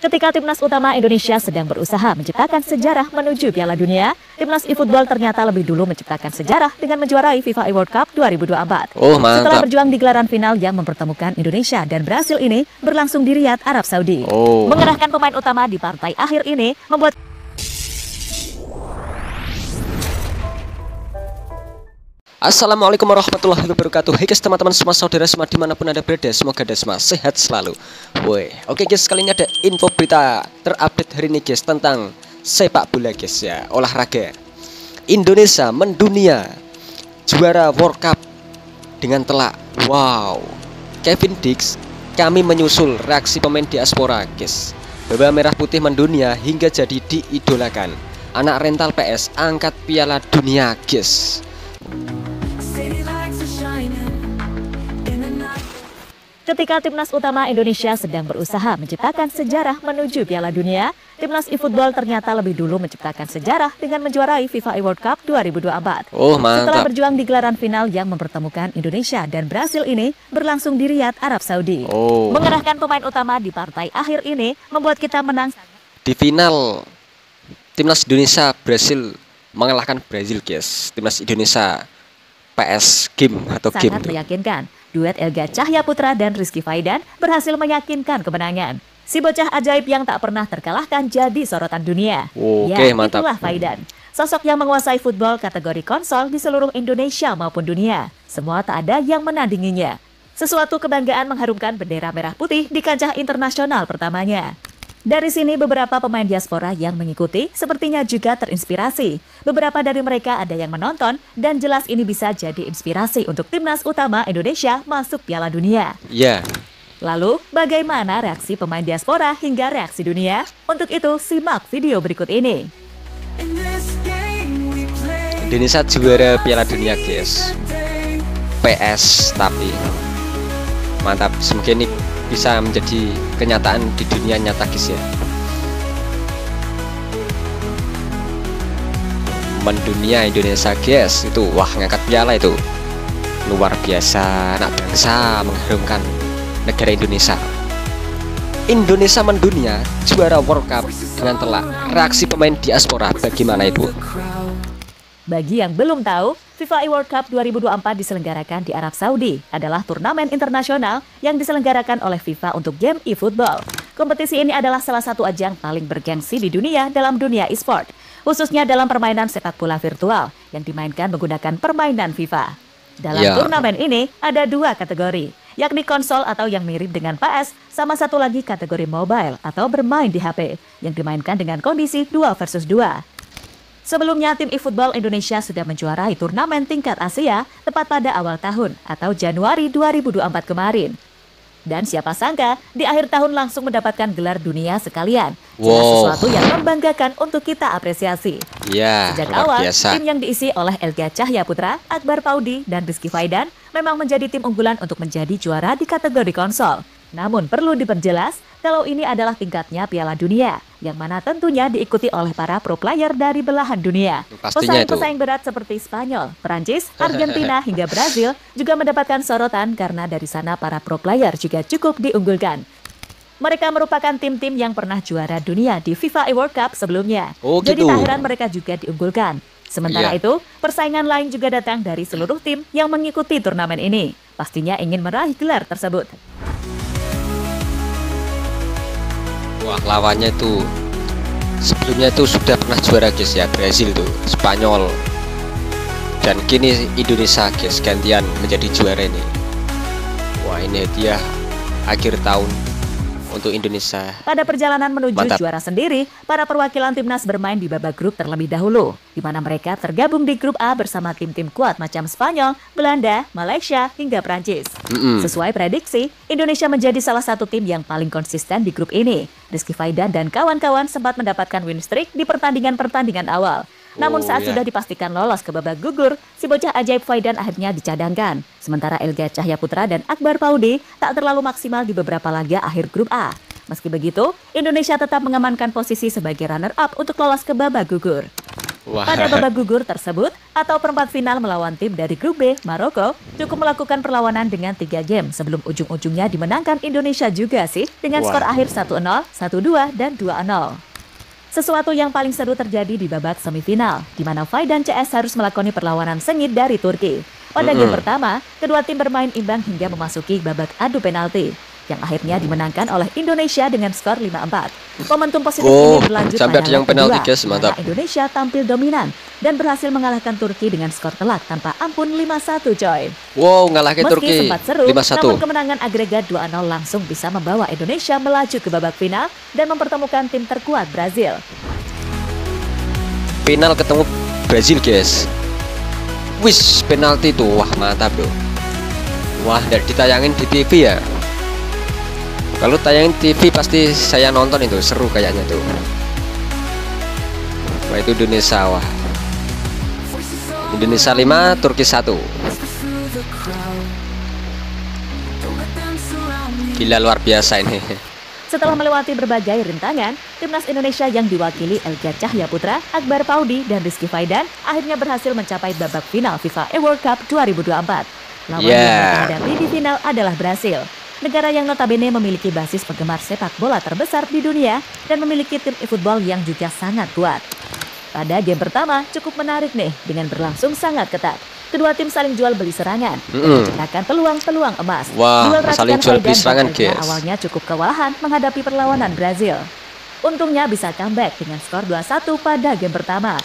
Ketika timnas utama Indonesia sedang berusaha menciptakan sejarah menuju Piala Dunia, timnas eFootball ternyata lebih dulu menciptakan sejarah dengan menjuarai FIFA World Cup 2024. Setelah berjuang di gelaran final yang mempertemukan Indonesia dan Brasil ini berlangsung di Riyadh, Arab Saudi. Mengerahkan pemain utama di partai akhir ini membuat Assalamualaikum warahmatullahi wabarakatuh. Hai guys, teman-teman semua, saudara semua dimanapun Anda berada, semoga Anda semua sehat selalu. Oke guys, kali ini ada info berita terupdate hari ini guys tentang sepak bola guys ya, olahraga. Indonesia mendunia juara World Cup dengan telak. Wow. Kevin Dix, kami menyusul reaksi pemain diaspora guys. Baba merah putih mendunia hingga jadi diidolakan. Anak rental PS angkat Piala Dunia guys. Ketika timnas utama Indonesia sedang berusaha menciptakan sejarah menuju Piala Dunia, timnas eFootball ternyata lebih dulu menciptakan sejarah dengan menjuarai FIFA World Cup 2024. Setelah berjuang di gelaran final yang mempertemukan Indonesia dan Brasil ini berlangsung di Riyadh, Arab Saudi. Mengerahkan pemain utama di partai akhir ini membuat kita menang. Di final, timnas Indonesia berhasil mengalahkan Brazil guys. Timnas Indonesia PS game atau game sangat meyakinkan. Duet Elga Cahyaputra dan Rizky Faidan berhasil meyakinkan kemenangan. Si bocah ajaib yang tak pernah terkalahkan jadi sorotan dunia. Mantap. Itulah Faidan, sosok yang menguasai football kategori konsol di seluruh Indonesia maupun dunia. Semua tak ada yang menandinginya. Sesuatu kebanggaan mengharumkan bendera merah putih di kancah internasional pertamanya. Dari sini beberapa pemain diaspora yang mengikuti sepertinya juga terinspirasi. Beberapa dari mereka ada yang menonton dan jelas ini bisa jadi inspirasi untuk timnas utama Indonesia masuk Piala Dunia. Lalu bagaimana reaksi pemain diaspora hingga reaksi dunia? Untuk itu simak video berikut ini. Indonesia juara Piala Dunia guys. PS tapi mantap, semoga ini bisa menjadi kenyataan di dunia nyata guys ya. Mendunia Indonesia guys, itu wah ngangkat piala itu luar biasa, anak bangsa mengharumkan negara Indonesia. Indonesia mendunia juara World Cup dengan telak. Reaksi pemain diaspora bagaimana itu? Bagi yang belum tahu, FIFA World Cup 2024 diselenggarakan di Arab Saudi, adalah turnamen internasional yang diselenggarakan oleh FIFA untuk game eFootball. Kompetisi ini adalah salah satu ajang paling bergengsi di dunia dalam dunia e-sport, khususnya dalam permainan sepak bola virtual yang dimainkan menggunakan permainan FIFA. Dalam turnamen ini ada dua kategori, yakni konsol atau yang mirip dengan PS, sama satu lagi kategori mobile atau bermain di HP, yang dimainkan dengan kondisi 2 versus 2. Sebelumnya, tim eFootball Indonesia sudah menjuarai turnamen tingkat Asia tepat pada awal tahun atau Januari 2024 kemarin. Dan siapa sangka, di akhir tahun langsung mendapatkan gelar dunia sekalian. Jelas sesuatu yang membanggakan untuk kita apresiasi. Sejak awal, tim yang diisi oleh Elga Cahyaputra, Akbar Paudi, dan Rizky Faidan memang menjadi tim unggulan untuk menjadi juara di kategori konsol. Namun perlu diperjelas kalau ini adalah tingkatnya Piala Dunia, yang mana tentunya diikuti oleh para pro player dari belahan dunia. Pesaing-pesaing berat seperti Spanyol, Perancis, Argentina hingga Brasil juga mendapatkan sorotan karena dari sana para pro player juga cukup diunggulkan. Mereka merupakan tim-tim yang pernah juara dunia di FIFA World Cup sebelumnya. Jadi tak heran mereka juga diunggulkan. Sementara itu, persaingan lain juga datang dari seluruh tim yang mengikuti turnamen ini. Pastinya ingin meraih gelar tersebut. Wah, lawannya itu sebelumnya itu sudah pernah juara guys ya, Brasil tuh, Spanyol. Dan kini Indonesia guys gantian menjadi juara ini. Wah, ini dia akhir tahun untuk Indonesia. Pada perjalanan menuju juara sendiri, para perwakilan timnas bermain di babak grup terlebih dahulu, di mana mereka tergabung di grup A bersama tim-tim kuat macam Spanyol, Belanda, Malaysia, hingga Prancis. Sesuai prediksi, Indonesia menjadi salah satu tim yang paling konsisten di grup ini. Rizky Faidan dan kawan-kawan sempat mendapatkan win streak di pertandingan-pertandingan awal. Namun saat sudah dipastikan lolos ke babak gugur, si bocah ajaib Faidan akhirnya dicadangkan. Sementara Elga Cahyaputra dan Akbar Paudi tak terlalu maksimal di beberapa laga akhir grup A. Meski begitu, Indonesia tetap mengamankan posisi sebagai runner-up untuk lolos ke babak gugur. Wah. Pada babak gugur tersebut atau perempat final melawan tim dari grup B, Maroko, cukup melakukan perlawanan dengan 3 game sebelum ujung-ujungnya dimenangkan Indonesia juga sih dengan Wah. skor akhir 1-0, 1-2, dan 2-0. Sesuatu yang paling seru terjadi di babak semifinal, di mana Fai dan CS harus melakoni perlawanan sengit dari Turki. Pada game pertama, kedua tim bermain imbang hingga memasuki babak adu penalti, yang akhirnya dimenangkan oleh Indonesia dengan skor 5-4. Momentum positif ini berlanjut sampai pada ada yang leg penalti, kedua, guys, di mana mantap. Indonesia tampil dominan dan berhasil mengalahkan Turki dengan skor telak tanpa ampun 5-1 coy. Wow, ngalahin Meski Turki sempat seru, 5-1. namun kemenangan agregat 2-0 langsung bisa membawa Indonesia melaju ke babak final dan mempertemukan tim terkuat Brazil. Final ketemu Brazil, guys. Wis, penalti tuh. Wah, mantap loh. Wah, dan ditayangin di TV ya. Kalau tayangin TV pasti saya nonton itu, seru kayaknya tuh. Wah, itu Indonesia, wah. Indonesia 5, Turki 1. Gila, luar biasa ini. Setelah melewati berbagai rintangan, timnas Indonesia yang diwakili Elga Cahyaputra, Akbar Paudi, dan Rizky Faidan akhirnya berhasil mencapai babak final FIFA World Cup 2024. Lawan yang mereka hadapi di final adalah Brasil, negara yang notabene memiliki basis penggemar sepak bola terbesar di dunia dan memiliki tim e-football yang juga sangat kuat. Pada game pertama cukup menarik nih dengan berlangsung sangat ketat. Kedua tim saling jual beli serangan dan menciptakan peluang-peluang emas. Wah, Duel saling racikan jual beli Faidan serangan, dan Elga guys. awalnya cukup kewalahan menghadapi perlawanan Brazil. Untungnya bisa comeback dengan skor 2-1 pada game pertama.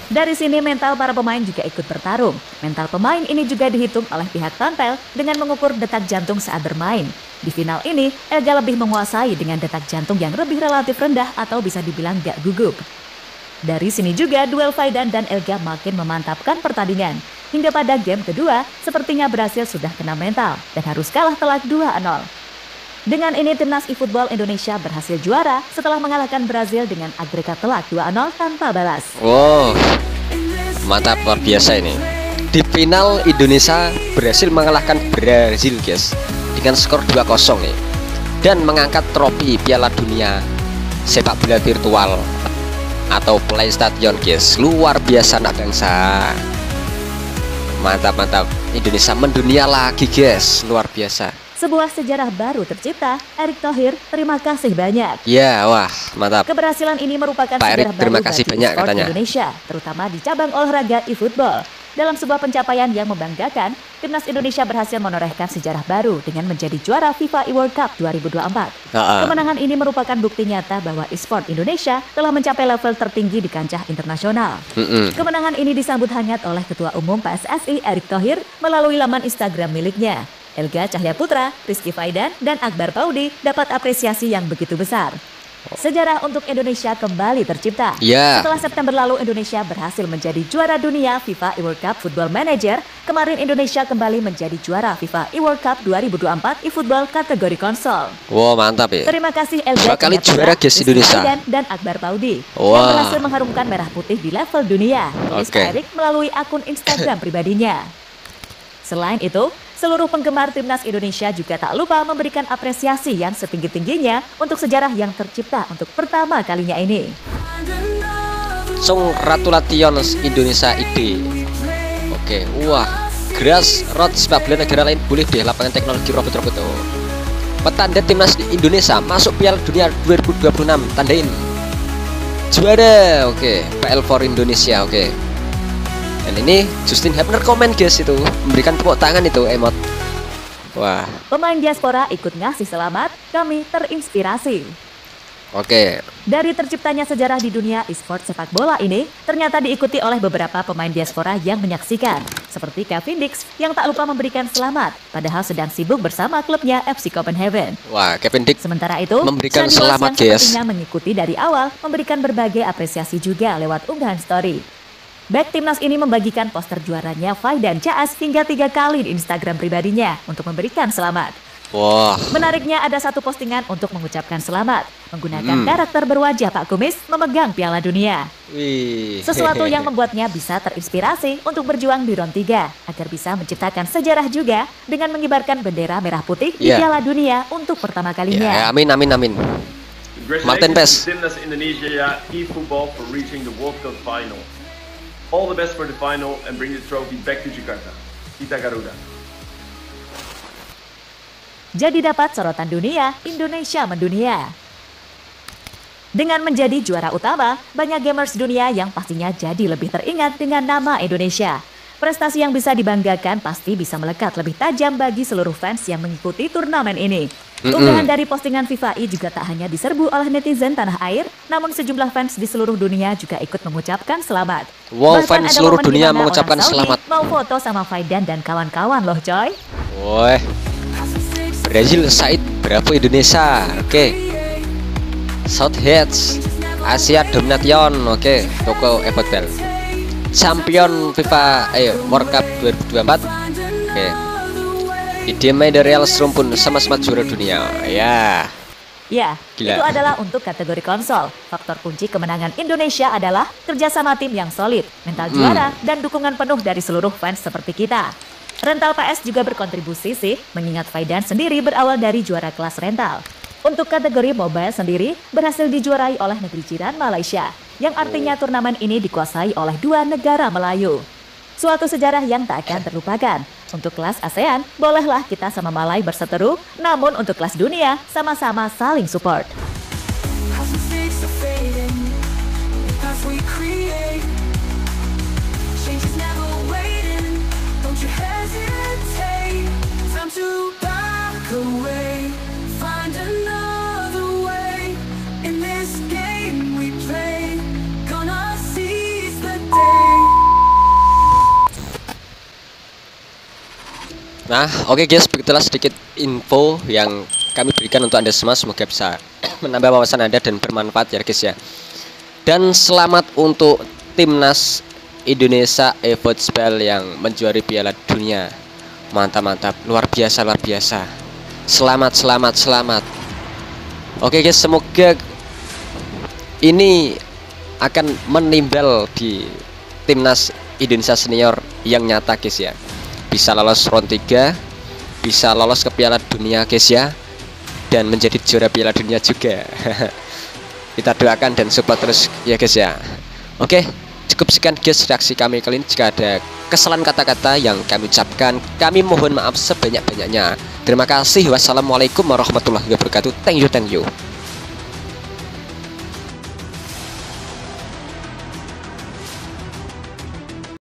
Dari sini mental para pemain juga ikut bertarung. Mental pemain ini juga dihitung oleh pihak tampil dengan mengukur detak jantung saat bermain. Di final ini, Elga lebih menguasai dengan detak jantung yang lebih relatif rendah atau bisa dibilang gak gugup. Dari sini juga duel Faidan dan Elga makin memantapkan pertandingan. Hingga pada game kedua, sepertinya Brasil sudah kena mental dan harus kalah telak 2-0. Dengan ini timnas e-football Indonesia berhasil juara setelah mengalahkan Brazil dengan agregat telak 2-0 tanpa balas. Wow, mantap, luar biasa ini. Di final Indonesia berhasil mengalahkan Brazil, guys, dengan skor 2-0 nih, dan mengangkat trofi Piala Dunia sepak bola virtual atau PlayStation, guys. Luar biasa anak bangsa. Mantap, mantap. Indonesia mendunia lagi, guys. Luar biasa. Sebuah sejarah baru tercipta. Erick Thohir, terima kasih banyak. Ya, wah, mantap. Keberhasilan ini merupakan Pak Erick, sejarah terima baru kasih bagi banyak e-sport katanya. Indonesia, terutama di cabang olahraga e-football. Dalam sebuah pencapaian yang membanggakan, timnas Indonesia berhasil menorehkan sejarah baru dengan menjadi juara FIFA World Cup 2024. Kemenangan ini merupakan bukti nyata bahwa e-sport Indonesia telah mencapai level tertinggi di kancah internasional. Kemenangan ini disambut hangat oleh Ketua Umum PSSI Erick Thohir melalui laman Instagram miliknya. Elga Cahyaputra, Rizky Faidan, dan Akbar Paudi dapat apresiasi yang begitu besar. Sejarah untuk Indonesia kembali tercipta. Setelah September lalu Indonesia berhasil menjadi juara dunia FIFA World Cup Football Manager, kemarin Indonesia kembali menjadi juara FIFA World Cup 2024 eFootball kategori konsol. Wow, mantap ya. Terima kasih Elga 2 kali juara, guys, Rizky Indonesia. Faidan, dan Akbar Paudi yang berhasil mengharumkan merah putih di level dunia. Tulis Pak Erick melalui akun Instagram pribadinya. Selain itu, seluruh penggemar timnas Indonesia juga tak lupa memberikan apresiasi yang setinggi-tingginya untuk sejarah yang tercipta untuk pertama kalinya ini. Congratulations Indonesia ID. Oke, wah, grassroots sepak bola negara lain boleh deh, lapangan teknologi robot-robot tuh. Petanda timnas Indonesia masuk Piala Dunia 2026, tandain juara. Oke, PL for Indonesia. Oke. Dan ini Justin Hebner komen, guys, itu memberikan tepuk tangan itu emot. Wah. Pemain diaspora ikut ngasih selamat, kami terinspirasi. Oke. Dari terciptanya sejarah di dunia e-sport sepak bola ini, ternyata diikuti oleh beberapa pemain diaspora yang menyaksikan. Seperti Kevin Dix yang tak lupa memberikan selamat, padahal sedang sibuk bersama klubnya FC Copenhagen. Wah, Kevin Dix sementara itu memberikan Shani selamat, Lawson guys. sepertinya mengikuti dari awal, memberikan berbagai apresiasi juga lewat unggahan story. Back timnas ini membagikan poster juaranya Fai dan Caas hingga 3 kali di Instagram pribadinya untuk memberikan selamat. Wah. Menariknya ada satu postingan untuk mengucapkan selamat, menggunakan karakter berwajah Pak Kumis memegang Piala Dunia. Wih. Sesuatu yang membuatnya bisa terinspirasi untuk berjuang di round 3, agar bisa menciptakan sejarah juga dengan mengibarkan bendera merah putih di Piala Dunia untuk pertama kalinya. Amin, amin, amin. Martin Pes. Timnas Indonesia eFootball for reaching the World Cup final. all the best for the final and bring the trophy back to Jakarta. Kita Garuda. Jadi dapat sorotan dunia, Indonesia mendunia. Dengan menjadi juara utama, banyak gamers dunia yang pastinya jadi lebih teringat dengan nama Indonesia. Prestasi yang bisa dibanggakan pasti bisa melekat lebih tajam bagi seluruh fans yang mengikuti turnamen ini. Unggahan dari postingan FIFA juga tak hanya diserbu oleh netizen tanah air, namun sejumlah fans di seluruh dunia juga ikut mengucapkan selamat. Wow, Bahkan fans ada seluruh momen dunia di mana mengucapkan orang Saudi selamat. mau foto sama Faidan dan kawan-kawan loh coy. Woi, Brazil Said Bravo Indonesia. Oke. South Heads Asia Domination. Oke, Toko Ebot Bell. Champion FIFA World Cup 2024. Oke. Ide main dari Real Strom pun sama-sama juara dunia. Ya. Ya, Gila. itu adalah untuk kategori konsol. Faktor kunci kemenangan Indonesia adalah kerjasama tim yang solid, mental juara, dan dukungan penuh dari seluruh fans seperti kita. Rental PS juga berkontribusi sih, mengingat Faidan sendiri berawal dari juara kelas rental. Untuk kategori mobile sendiri, berhasil dijuarai oleh negeri jiran Malaysia, yang artinya turnamen ini dikuasai oleh 2 negara Melayu. Suatu sejarah yang tak akan terlupakan. Untuk kelas ASEAN, bolehlah kita sama Malay berseteru, namun untuk kelas dunia, sama-sama saling support. Nah, oke guys, begitulah sedikit info yang kami berikan untuk Anda semua. Semoga bisa menambah wawasan Anda dan bermanfaat ya guys ya. Dan selamat untuk timnas Indonesia eFootball yang menjuari Piala Dunia. Mantap, luar biasa. Selamat. Oke guys, semoga ini akan menimbal di timnas Indonesia senior yang nyata guys ya. Bisa lolos round 3, bisa lolos ke Piala Dunia guys ya, dan menjadi juara Piala Dunia juga. Kita doakan dan support terus ya guys ya. Oke, cukup sekian guys reaksi kami kali ini. Jika ada kesalahan kata-kata yang kami ucapkan, kami mohon maaf sebanyak-banyaknya. Terima kasih. Wassalamualaikum warahmatullahi wabarakatuh. Thank you.